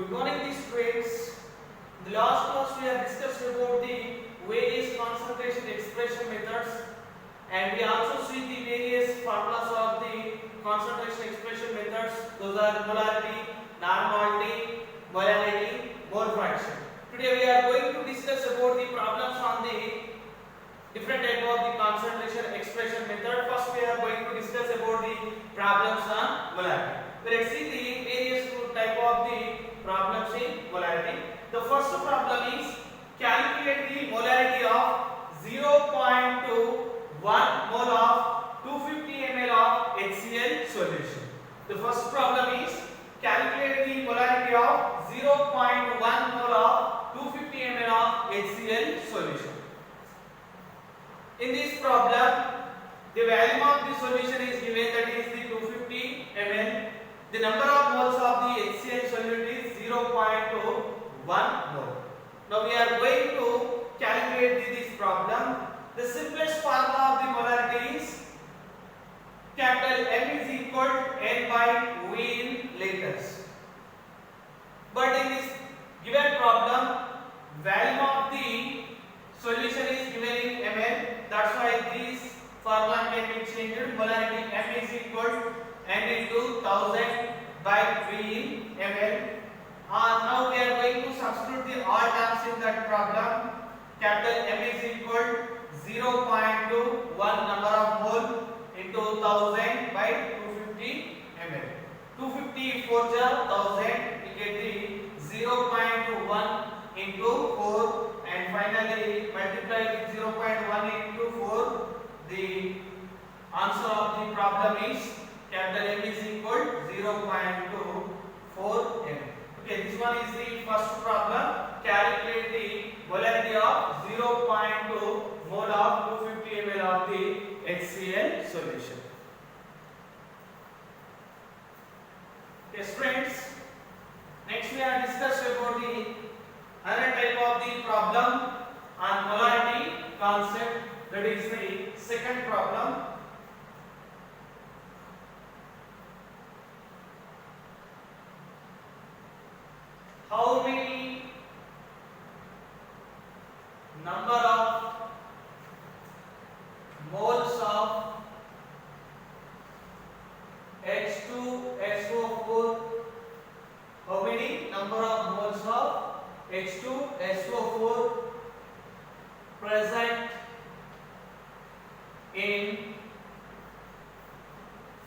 Good morning, students. In the last class, we have discussed about the various concentration expression methods, and we also see the various formulas of the concentration expression methods. Those are molarity, normality, molarity, mole fraction. Today, we are going to discuss about the problems on the different type of the concentration expression method. First, we are going to discuss about the problems on molarity. Let's see the various type of the problems in molarity. The first problem is calculate the molarity of 0.2 1 mole of 250 ml of HCl solution. The first problem is calculate the molarity of 0.1 mole of 250 ml of HCl solution. In this problem, the volume of the solution is given, that is the 250 ml. The number of moles of the HCl solute is 0.1 mole. Now we are going to calculate this problem. The simplest formula of the molarity is capital M is equal to N by V in liters. But in this given problem, volume of the solution is given in ml. That's why this formula can be changed. Molarity M is equal to N into 1000 by V in ml. Now we are going to substitute the all terms in that problem. Capital M is equal to 0.2 1 number of mole into 1000 by 250 ml. 250 4 1000, we get the 0.1 into 4, and finally multiply with 0.1 into 4. The answer of the problem is capital M is equal to 0.24 m. Okay, this one is the first problem. Calculate the molarity of 0.2 mole of 250 ml of the HCl solution. Yes, friends. Next we are discussed about the another type of the problem on molarity concept. That is the second problem. How many number of moles of H2SO4, how many number of moles of H2SO4 present in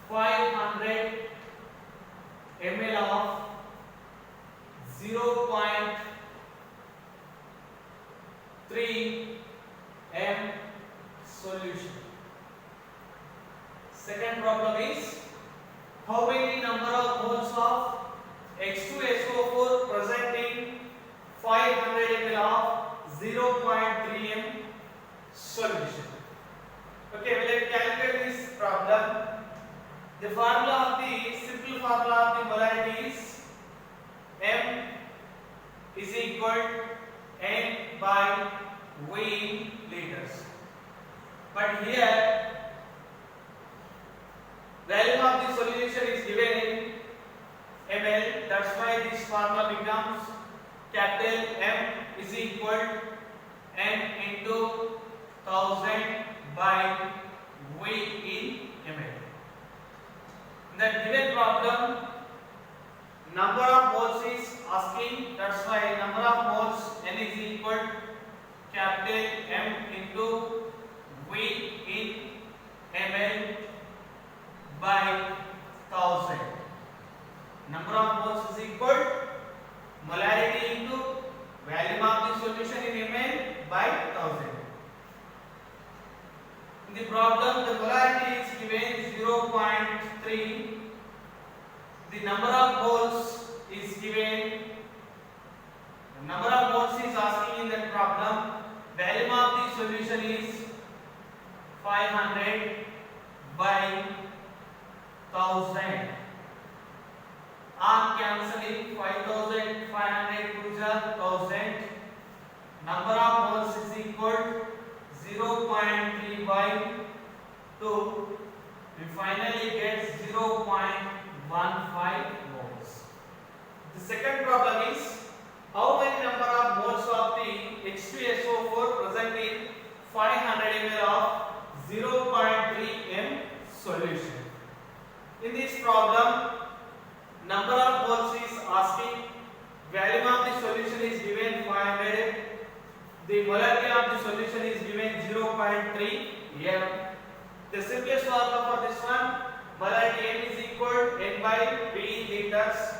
500 ml of 0.3 m solution. Second problem is how many number of moles of H2SO4 present in 500 ml of 0.3 m solution. Okay, we will calculate this problem. The formula of the simple formula of the molarity is M is equal to N by V in liters. But here volume of the solution is given in ml. That's why this formula becomes capital M is equal to N into 1000 by V in ml. In the given problem, number of moles is asking. That's why number of moles N is equal to capital M into V in ml by 1000. Number of moles is equal to molarity into volume of the solution in ml by 1000. In the problem, the molarity is given 0.3. The number of moles is given. The number of moles is asking in that problem. Volume of the solution is 500 by 1000. On cancelling 5500 to 1000. Number of moles is equal to 0.3 by 2. We finally get 0.15 moles. The second problem is how many number of moles of the H2SO4 present in 500 ml of 0.3 m solution. In this problem, number of moles is asking, volume of the solution is given 500, the molarity of the solution is given 0.3 m. The simplest formula for this one, molarity m is equal n by v liters.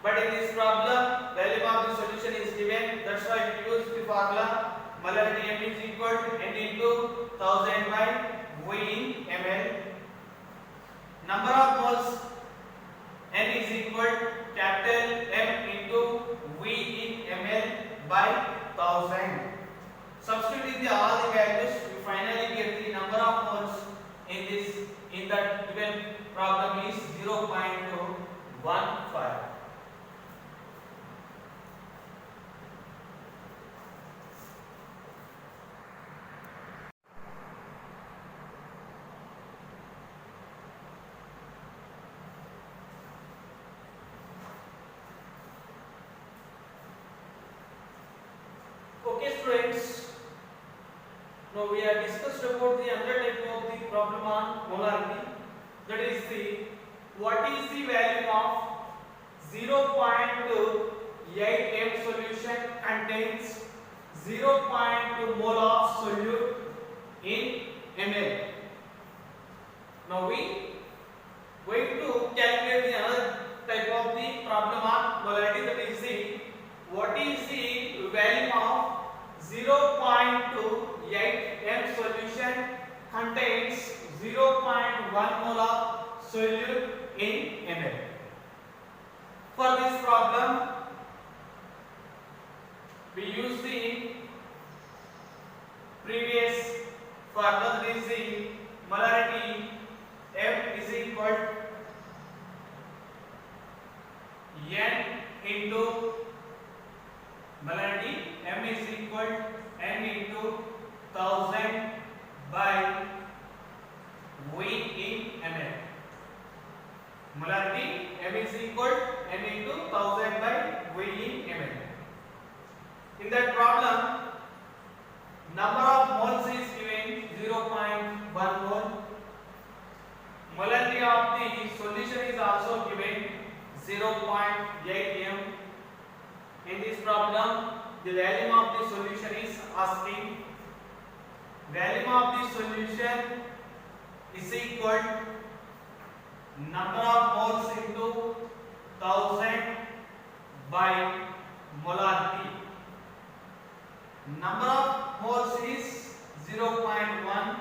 But in this problem, volume of the solution is given. That's why we use the formula molarity m is equal to n into 1000 by v in ml. Number of moles n is equal capital M into v in ml by 1000. Substituting all the values, we finally get the number of moles in that given problem is 0.15. Okay students, now we have discussed about the other type of the problem on molarity, that is what is the value of 0.8 m solution contains 0.2 mole of solute in ml. Now we going to calculate the other type of the problem on molarity, that is what is the value of 0.28 m solution contains 0.1 mole of solute in ml. For this problem, we use the previous formula, that is the molarity m is equal n into molarity m is equal n into 1000 by v in ml. Molarity m is equal n into 1000 by v in ml. In that problem, number of moles is given 0.1 mole. Molarity of the solution is also given 0.8 m. In this problem, the volume of the solution is asking, volume of the solution is equal number of moles into 1000 by molarity. Number of moles is 0.1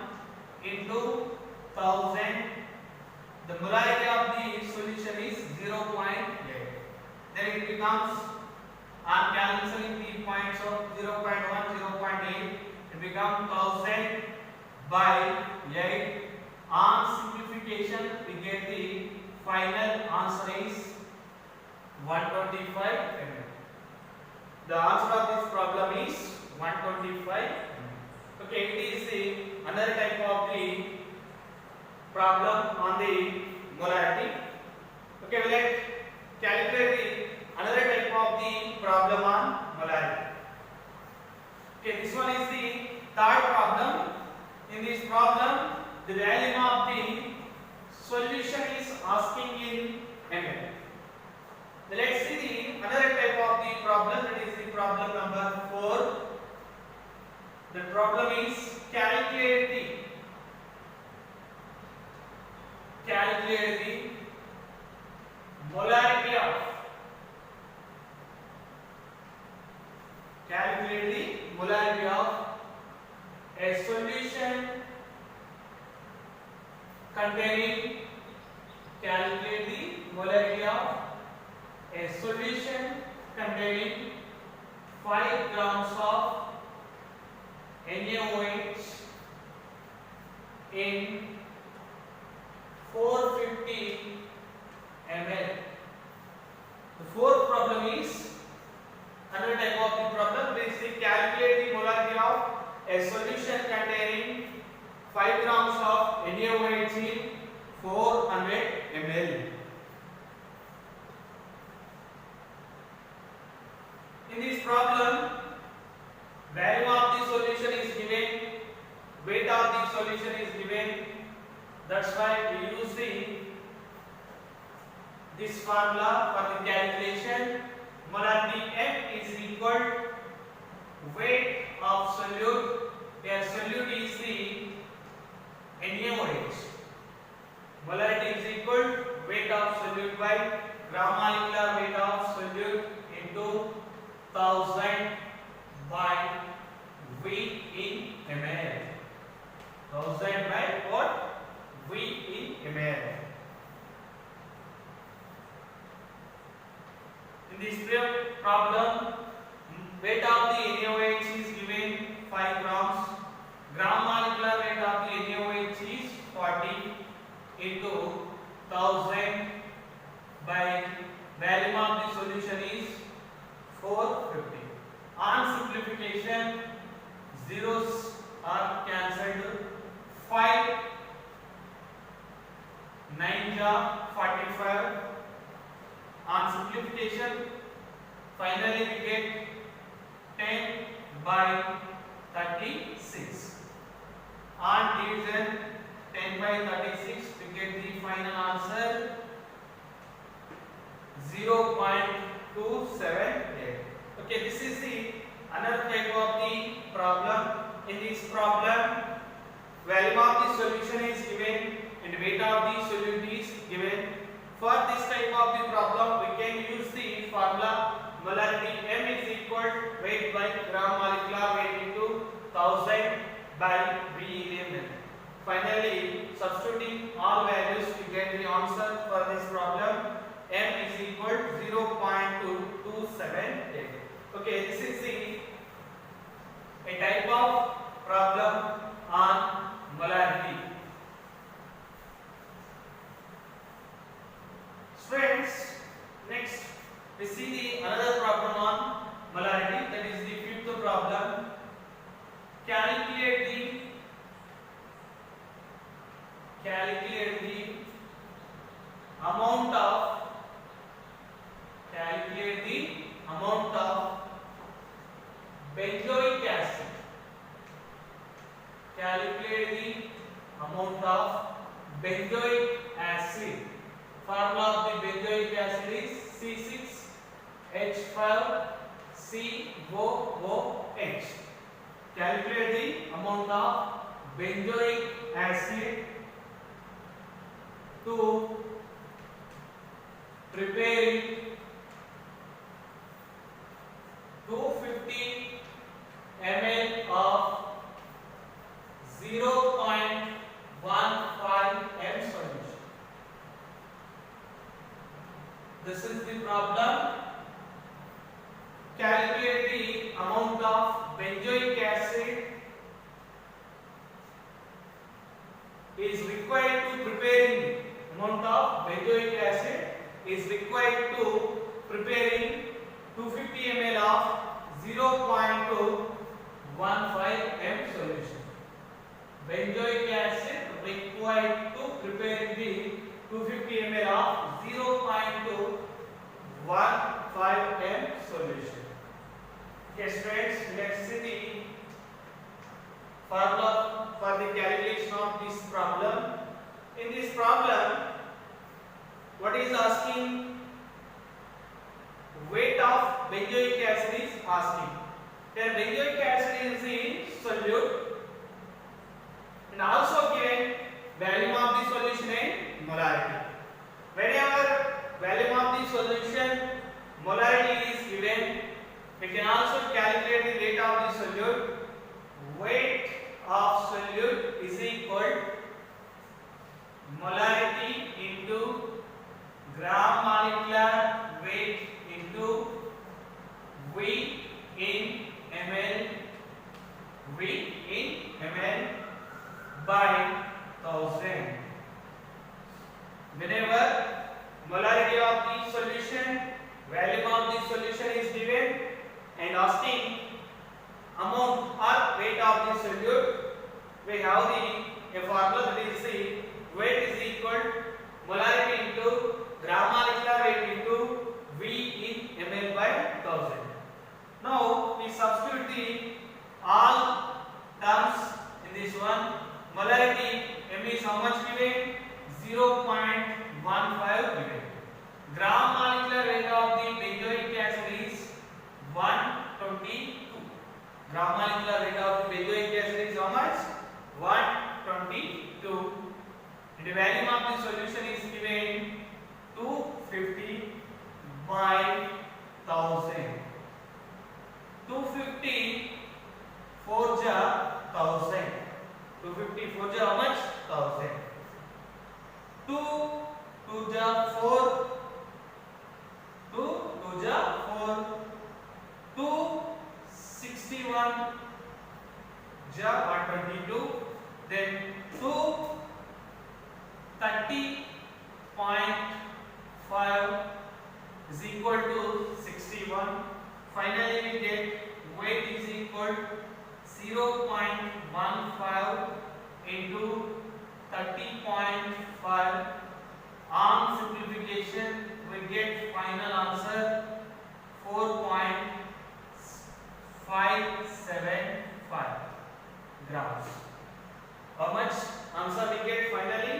into 1000. The molarity of the solution is 0.8. Then it becomes, on cancelling the points of 0.1, 0.8, it becomes 1000 by 8. On simplification, we get the final answer is 125 mm. The answer of this problem is 125 mm. Okay, it is the another type of the problem on the molarity. Okay, we let calculate the another type of the problem on molarity. Okay, this one is the third problem. In this problem, the value of the solution is asking in ml. Let's see the another type of the problem, that is the problem number 4. The problem is calculate the molarity of a solution containing, calculate the molarity of a solution containing 5 grams of NaOH in 450 ml. The fourth problem is another type of the problem, which is calculate the molarity of a solution containing 5 grams of NaOH in 400 ml. of the solution is given. That's why we use this formula for the calculation. Molarity M is equal weight of solute. Where solute is the NaOH. Molarity is equal weight of solute by gram molecular weight of solute into 1000 by V in ml. 1000 by what? V in ml. In this problem, weight of the NaOH is given 5 grams. Gram molecular weight of the NaOH is 40 into 1000 by volume of the solution is 450. On simplification, zeros are cancelled. 5 9 ja 45. On simplification, finally we get 10 by 36. On division, 10 by 36, we get the final answer 0.278. Okay, this is the another type of the problem. In this problem, volume of the solution is given and weight of the solute is given. For this type of the problem, we can use the formula molarity M is equal weight by gram molecular weight into 1000 by V in ml. Finally, substituting all values, we get the answer for this problem. M is equal 0.278. Okay, this is a type of problem on molarity. Friends, next we see the another problem on molarity, that is the fifth problem. Calculate the amount of benzoic acid. Calculate the amount of benzoic acid. Formula of the benzoic acid is C6H5COOH. Calculate the amount of benzoic acid to preparing 250 ml of 0.15 m solution. This is the problem. Calculate the amount of benzoic acid is required to preparing. Amount of benzoic acid is required to preparing 250 ml of 0.215 m solution. Benzoic acid required to preparing the 250 ml of 0.215 m solution. Yes, friends, let's see the formula for the calculation of this problem. In this problem, what is asking? Weight of benzoic acid is asking. Then benzoic acid is the solute and also given volume of the solution and molarity. Whenever volume of the solution, molarity is given, we can also calculate the weight of the solute. Weight of solute is equal molarity into gram molecular weight into V in ml by 1000. Whenever molarity of the solution, volume of the solution is given and asking amount or weight of the solute, we have the formula, that is the weight is equal molarity into gram molecular weight into V in ml by 1000. Now we substitute the all terms in this one. molarity M is how much given? 0.15 given. Gram molecular weight of the benzoic acid is 122. Gram molecular weight of the benzoic acid is how much? 122. And the volume of the solution is given 250 by 1000. 250 4 ja 1000. 250 4 ja how much? 1000. 2 2 ja 4. 2 2 ja 4. 2 61 ja 122. Then 2 30.5 is equal to 61. Finally we get weight is equal 0.15 into 30.5. On simplification we get final answer 4.575 grams. How much answer we get finally?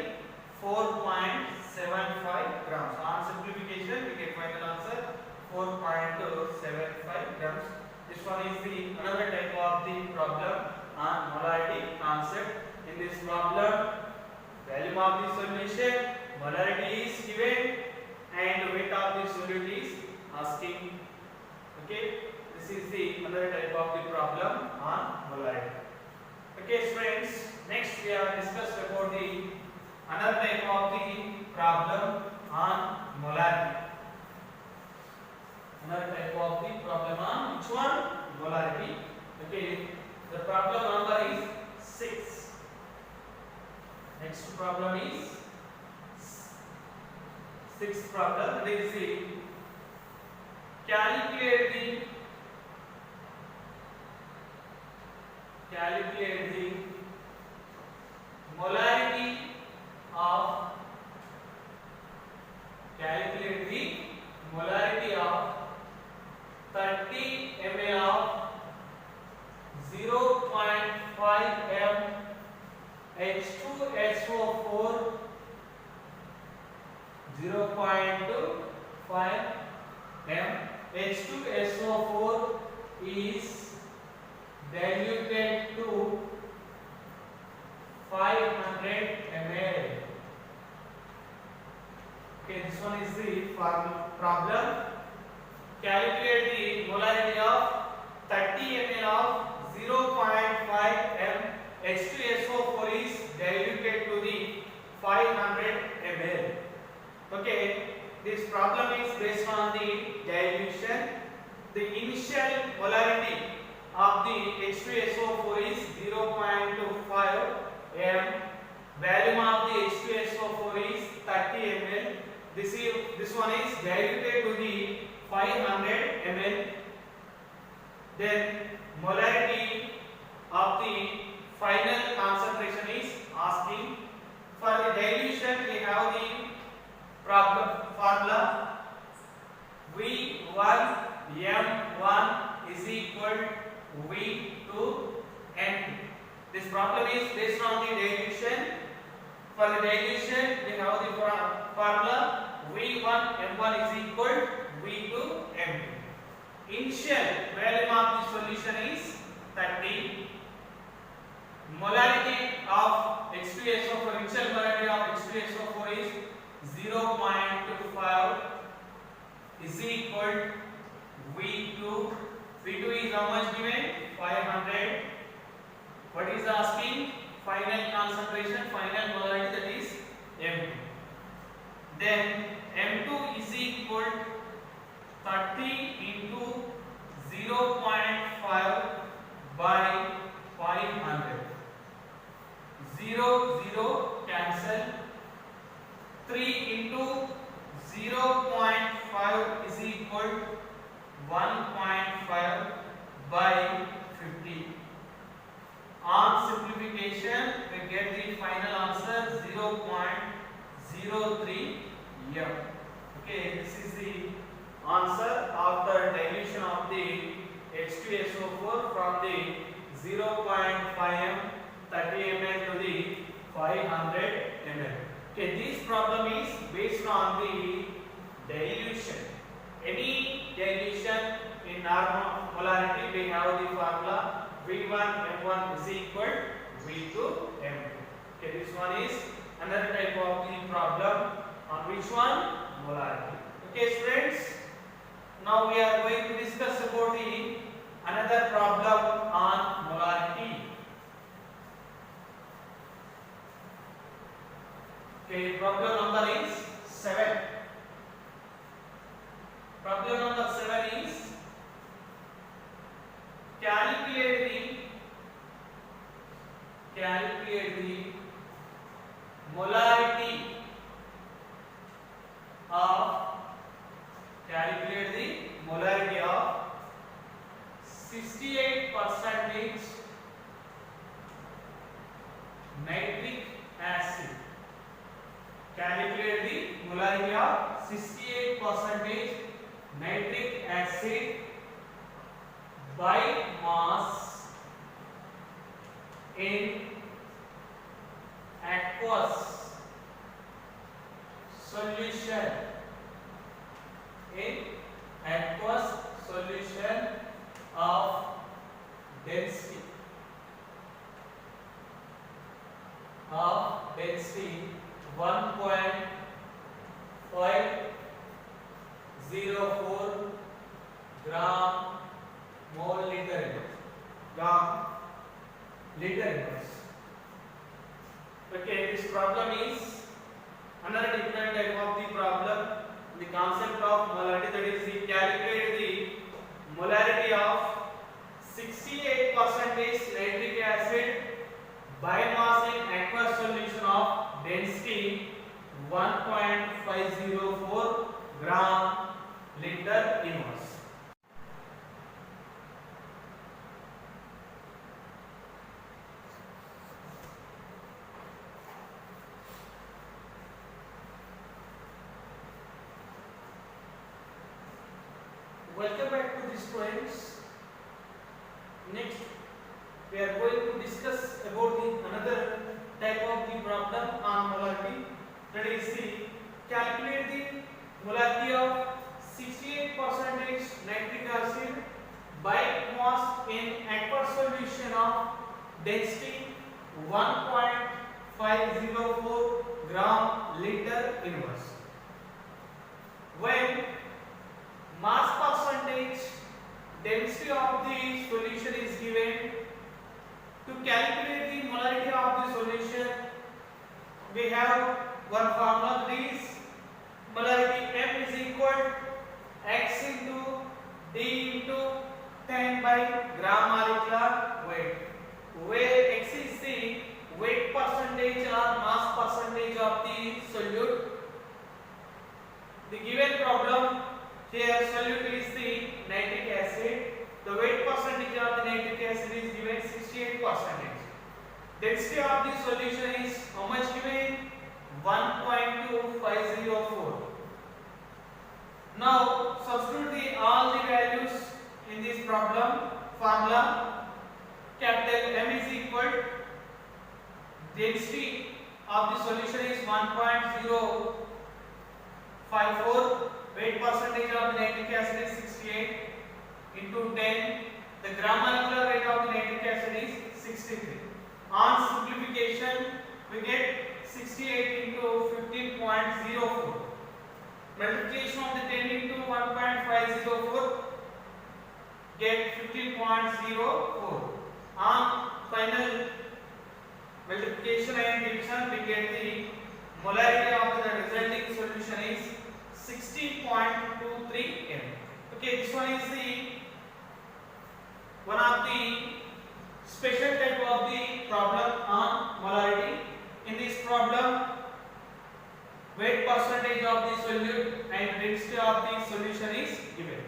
4.75 grams. On simplification we get final answer 4.75 grams. This one is the another type of the problem on molarity concept. In this problem, volume of the solution, molarity is given and weight of the solute is asking. Okay, this is the another type of the problem on molarity. Okay friends, next we have discussed about the another type of the problem on molarity. Another type of the problem on which one? Molarity. Okay, the problem number is 6. Next problem is sixth problem. Let us see. Calculate the molarity of 30 ml of 0.5 m H2SO4 0.5 m H2SO4 is diluted to 500 ml. Okay, this one is the problem. Calculate the molarity of 30 ml of 0.5 m H2SO4 is diluted to the 500 ml. Okay, this problem is based on the dilution. The initial molarity of the H2SO4 is 0.25 m. Volume of the H2SO4 is 30 ml. This one is diluted to the 500 ml. Then molarity of the final concentration is asking. For the dilution we have the formula V1 M1 is equal to V2 M2. This problem is based on the dilution. For the dilution we have the formula V1 M1 is equal to V2 M2. Initial volume of the solution is 30. Molarity of H2SO4, initial molarity of H2SO4 is 0.25 is equal to V2. V2 is how much given? 500. What is asking? Final concentration, final molarity, that is M2. Then M2 is equal to 30 into 0.5 by 500. 0 0 cancel. 3 into 0.5 is equal to 1.5 by 50. On simplification we get the final answer 0.03 m. Okay, this is the answer after dilution of the H2SO4 from the 0.5 m 30 ml to the 500 ml. Okay, this problem is based on the dilution. Any dilution in normal molarity, we have the formula V1 M1 is equal V2 M2. Okay, this one is another type of the problem on which one? Molarity. Okay, students. Now we are going to discuss about the another problem on molarity. Okay, problem number is 7. Problem number 7 is calculate the molarity of 68% nitric acid. Calculate the molarity of 68% nitric acid by mass in aqueous solution. In aqueous solution of density 1.504 gram mole liter inverse. Okay, this problem is another different type of the problem. The concept of molarity, that is, we calculate the molarity of 68% nitric acid by mass in aqueous solution of density 1.504 gram liter inverse. Welcome back to the students. Next, we are going to discuss about the another type of the problem on molarity. That is, the calculate the molarity of 68% nitric acid by mass in aqueous solution of density 1.504 gram liter inverse. When mass percentage density of the solution is given, to calculate the molarity of the solution, we have one formula, that is molarity M is equal X into D into 10 by gram molecular weight, where X is the weight percentage or mass percentage of the solute. The given problem here, solute is the nitric acid. The weight percentage of the nitric acid is given 68%. Density of the solution is how much given? 1.2504. Now substitute all the values in this problem formula. Capital M is equal, density of the solution is 1.054. Weight percentage of the nitric acid is 68 into 10. The gram molecular weight of the nitric acid is 63. On simplification, we get 68 into 15.04. Multiplication of the 10 into 1.504, get 15.04. On final multiplication and division, we get the molarity of the resulting solution is 60.23 m. Okay, this one is the one of the special type of the problem on molarity. In this problem, weight percentage of the solute and density of the solution is given.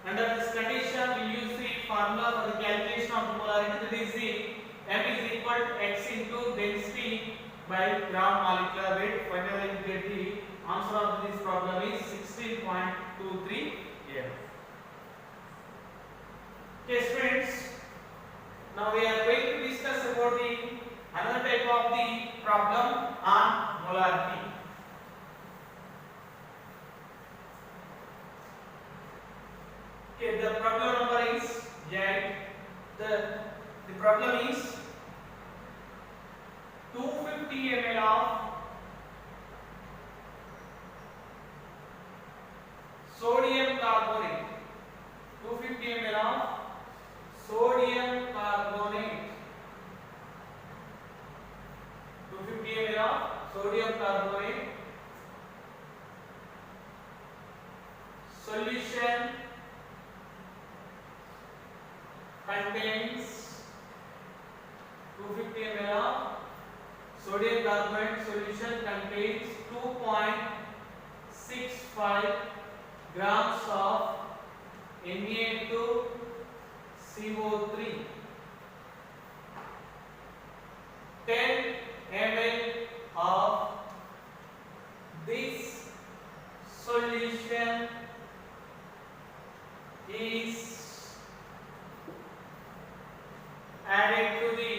Under this condition, we use the formula for the calculation of the molarity, that is the M is equal to X into density by gram molecular weight. Finally, we get the answer of this problem is 16.23 m. Okay, friends. Now we are going to discuss about the another type of the problem on molarity. Okay, the problem number is the problem is 250 ml of sodium carbonate. 250 ml of sodium carbonate. 250 ml of sodium carbonate solution contains 250 ml of sodium carbonate solution contains 2.65 grams of Na2CO3. 10 ml of this solution is added to the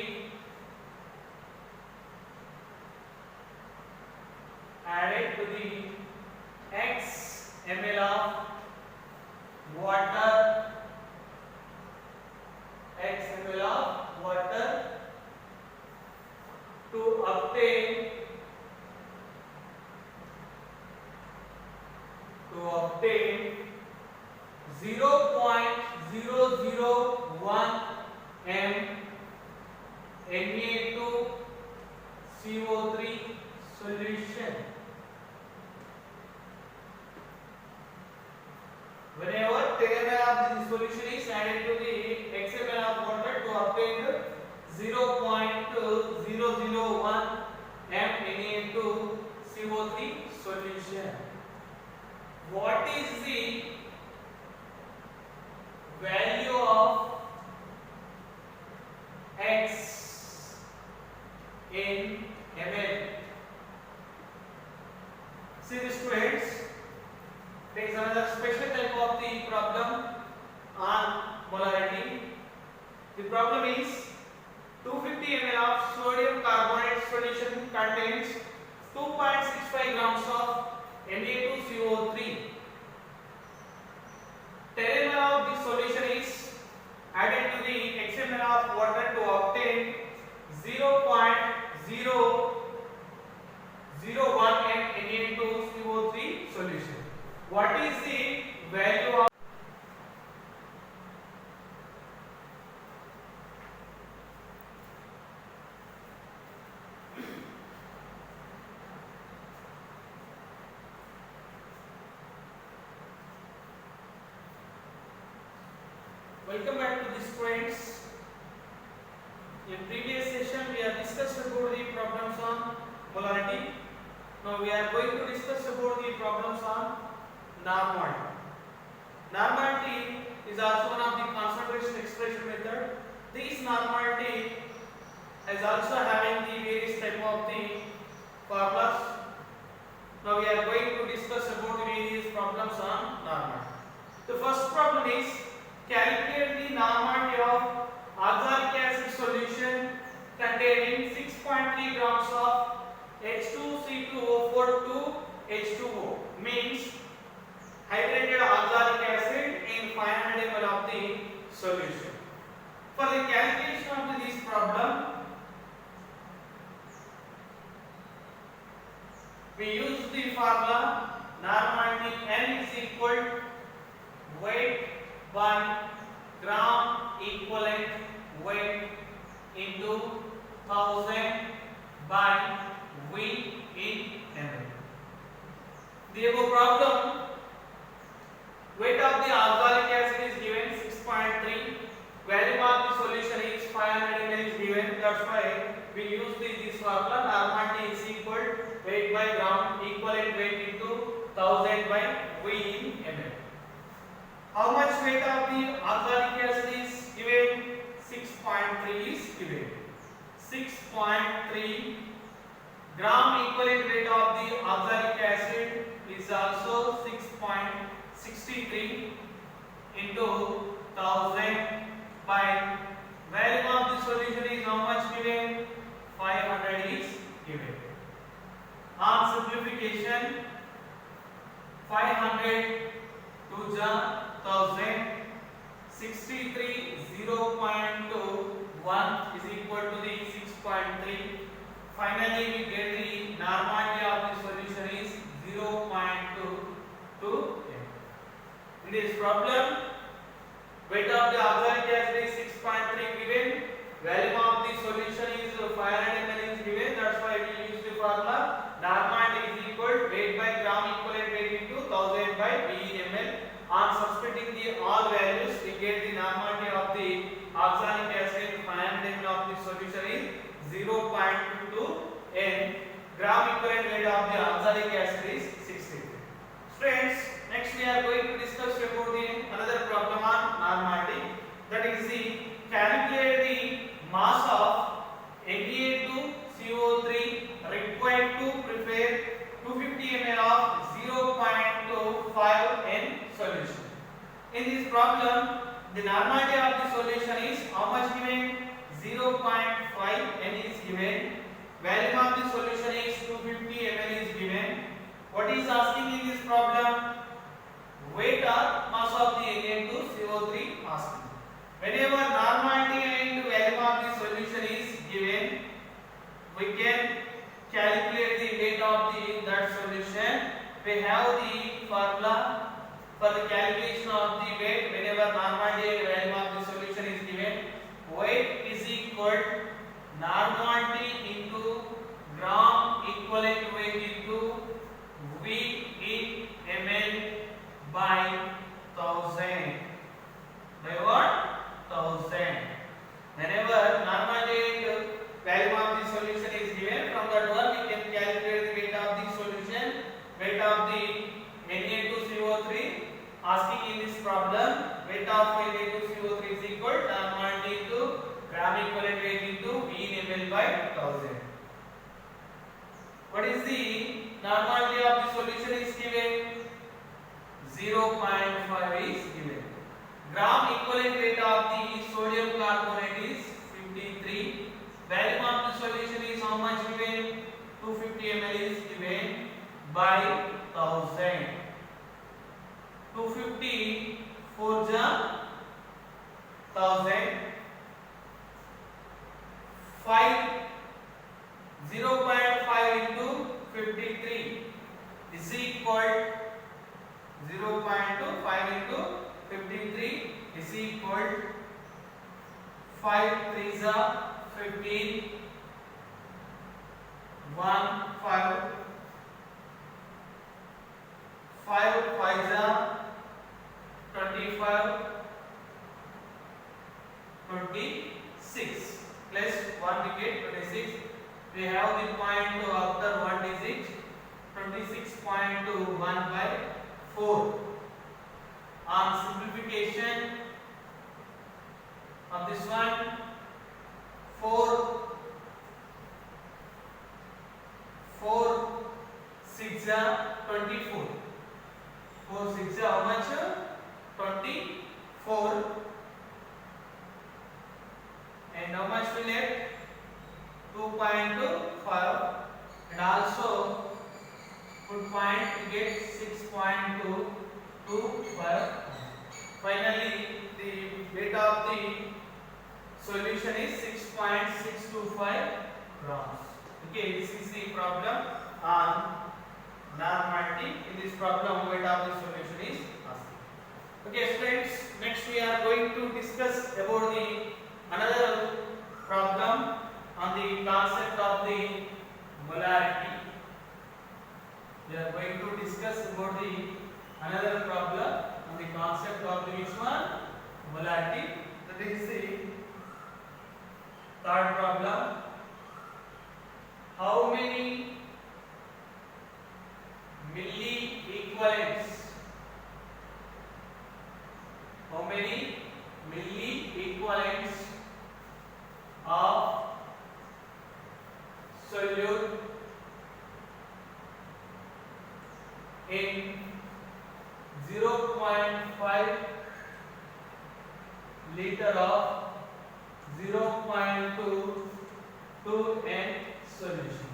X ml of water, X ml of water to obtain 0.001 m Na2CO3 solution. Whenever 10 ml of this solution is added to the X ml of water to obtain 0.001 m Na2CO3 solution. What is the value of X in ml? See the students, there is another special type of the problem on molarity. The problem is 250 ml of sodium carbonate solution contains 2.65 grams of Na2CO3. 10 ml of this solution is added to the X ml of water to obtain 0.001 m Na2CO3 solution. What is the value of Welcome back to the students. In previous session we have discussed about the problems on polarity. Now we are going to discuss about the problems on normality. Normality is also one of the concentration expression method. This normality is also having the various type of the formulas. Now we are going to discuss about the various problems on normality. The first problem is calculate the normality of azelaic acid solution containing 6.3 grams of H2C2O4 to H2O, means hydrated azelaic acid in 500 ml of the solution. For the calculation of this problem, we use the formula normality N is equal weight by gram equivalent weight into 1000 by V in ml. The above problem, weight of the azelaic acid is given 6.3, value of the solution is 500 ml is given. That's why we use this formula normality is equal weight by gram equivalent weight into 1000 by V in ml. How much weight of the azelaic acid is given? 6.3 is given. 6.3 gram equivalent weight of the azelaic acid is also 6.63 into 1000 by V Value of the solution is how much given? 500 is given. On simplification, 500 to the 1000, 63 0.21 is equal to the 6.3. Finally, we get the normality of the solution is 0.2. In this problem, weight of the auxiliary gas is 6.3 given. Value of the solution is 500 ml is given. That's why we use the formula. Normality is equal weight by gram equivalent weight into 1000 by ml. On substituting the all values, we get the normality of the oxalic acid 500 ml of the solution is 0.22 and gram equivalent weight of the oxalic acid is 60. Friends, next we are going to discuss about the another problem on normality. That is the calculate the mass of Na2CO3 required to prepare 250 ml of 0.25 in solution. In this problem, the normality of the solution is how much given? 0.5 n is given. Value of the solution is 250 ml is given. What is asking in this problem? Weight or mass of the Na2CO3 asking. Whenever normality and value of the solution is given, we can calculate the weight of the that solution. We have the formula for the calculation of the weight. Whenever normality and value of the solution is given, weight is equal normality into gram equivalent weight into V in ml by 1000. By what? 1000. Whenever normality and value of the solution is given, from that one we can calculate the weight of the solution. Weight of the Na2CO3 asking in this problem, weight of Na2CO3 is equal normality into gram equivalent weight into V in ml by 1000. What is the normality of the solution is given? 0.5 is given. Gram equivalent weight of the sodium carbonate is 53. Value of the solution is how much given? 250 ml is given by 1000. 250 4 ja 1000. 5 0.5 into 53 is equal 0.25 into 53 is equal 5 3s are 15 1 5 5 5s are 25 26 plus 1 we get 26. We have the point after 1 digit 26.1 by 4. On simplification of this one, 4 6 are 24. 4 6 are how much? 24. And how much we left? 2.25. And also put point to get 6.225. Finally, the weight of the solution is 6.625 grams. Okay, this is the problem on normality. In this problem, weight of the solution is asking. Okay, friends. Next, we are going to discuss about the another problem on the concept of the molarity. We are going to discuss about the another problem on the concept of the which one? Molarity. That is the third problem. How many milli equivalents? How many milli equivalents of solute in 0.5 liter of 0.2 to n solution.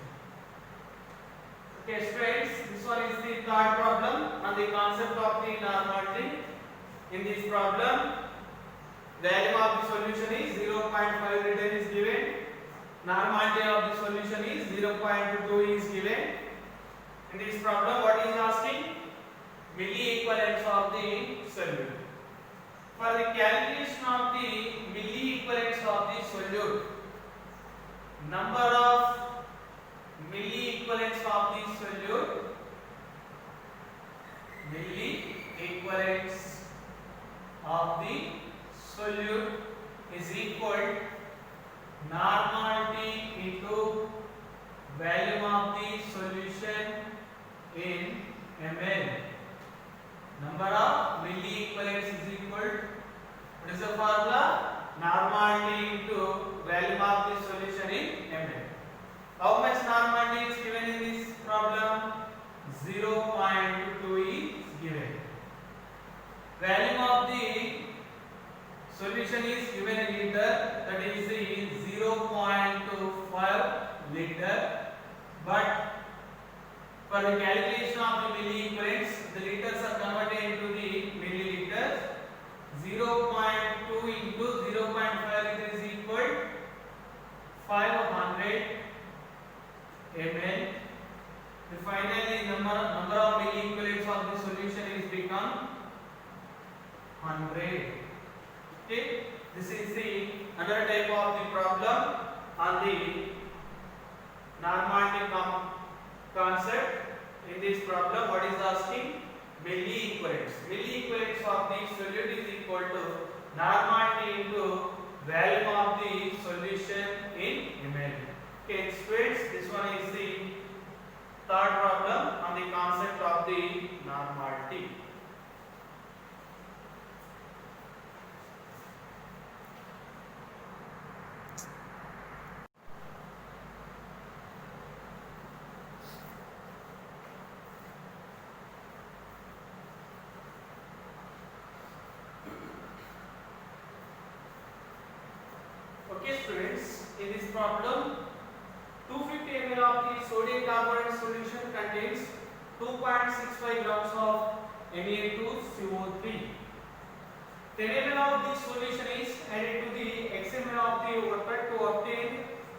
Okay students, this one is the third problem on the concept of the normality. In this problem, value of the solution is 0.5 liter is given, normality of the solution is 0.2 is given. In this problem, what is asking? Milli equivalence of the solute. For the calculation of the milli equivalence of the solute, number of milli equivalence of the solute, milli equivalence of the solute is equal normality into volume of the solution in ml. Number of milli equivalence is equal, what is the formula? Normality into volume of the solution in ml. How much normality is given in this problem? 0.2 is given. Volume of the solution is given in liter, that is the 0.25 liter, but for the calculation of the milli equivalence, the liters are converted into the milliliters. 0.2 into 0.5 liter is equal 500 ml. Finally, number of milli equivalents of the solution is become 100. Okay, this is the another type of the problem on the normality concept. In this problem, what is asking? Milli equivalence. Milli equivalence of the solute is equal to normality into volume of the solution in ml. Okay, students, this one is the third problem on the concept of the normality. Okay students, in this problem, 250 ml of the sodium carbonate solution contains 2.65 grams of Na2CO3. 10 ml of the solution is added to the XML of the water to obtain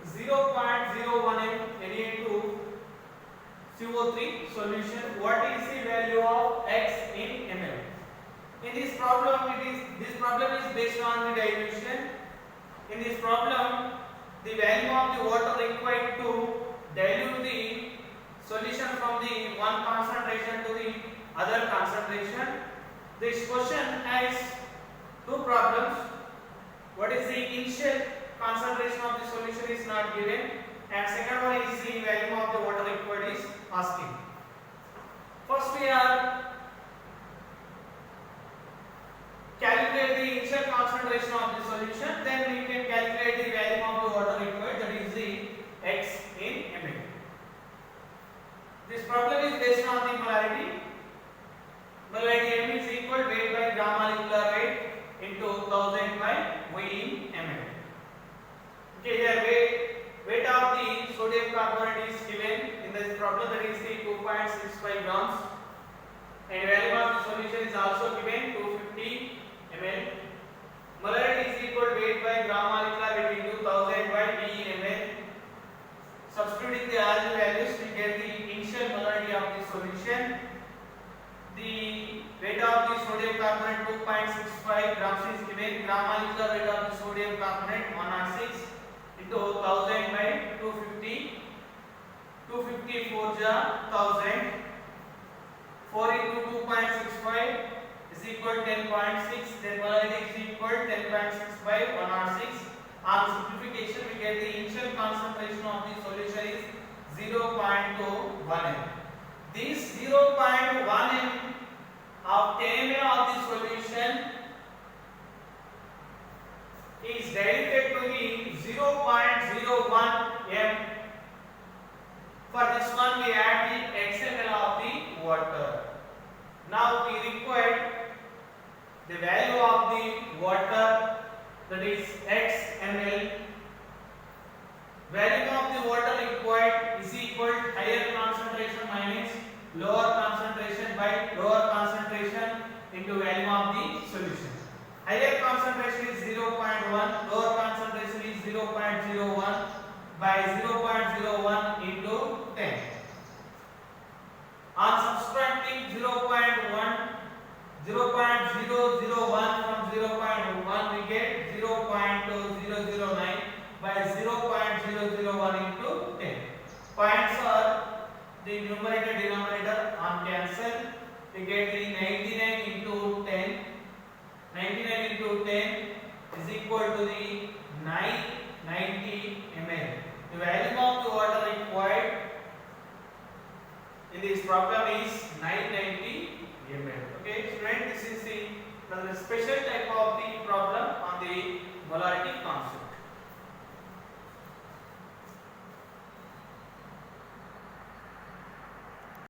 0.01 Na2CO3 solution. What is the value of X in ml? In this problem, this problem is based on the dilution. In this problem, the value of the water required to dilute the solution from the one concentration to the other concentration. This question has two problems. What is the initial concentration of the solution is not given, and second one is the value of the water required is asking. First we are calculate the initial concentration of the solution, then we can calculate the value of the water required, that is the X in ml. This problem is based on the molarity. Molarity M is equal weight by gram molecular weight into 1000 by V in ml. Okay, here weight of the sodium carbonate is given in this problem, that is the 2.65 grams, and value of the solution is also given 250 ml. Molarity is equal weight by gram molecular weight into 1000 by V in ml. Substituting the all the values, we get the initial molarity of the solution. The weight of the sodium carbonate 2.65 grams is given. Gram molecular weight of the sodium carbonate 106 into 1000 by 250. 250 4 ja 1000. 4 into 2.65 is equal 10.6. Then molarity is equal 10.65 106. On simplification, we get the initial concentration of the solution is 0.21 m. This 0.1 m of 10 ml of the solution is diluted to the 0.01 m. For this one, we add the XML of the water. Now we require the value of the water, that is X ml. Volume of the water required is equal to higher concentration minus lower concentration by lower concentration into volume of the solution. Higher concentration is 0.1, lower concentration is 0.01 by 0.01 into 10. On subtracting 0.001 from 0.1, we get 0.009 by 0.001 into 10. Points are the numerator denominator on cancel. We get the 99 into 10. 99 into 10 is equal to the 990 ml. The volume of the water required in this problem is 990 ml. Okay, student, this is the special type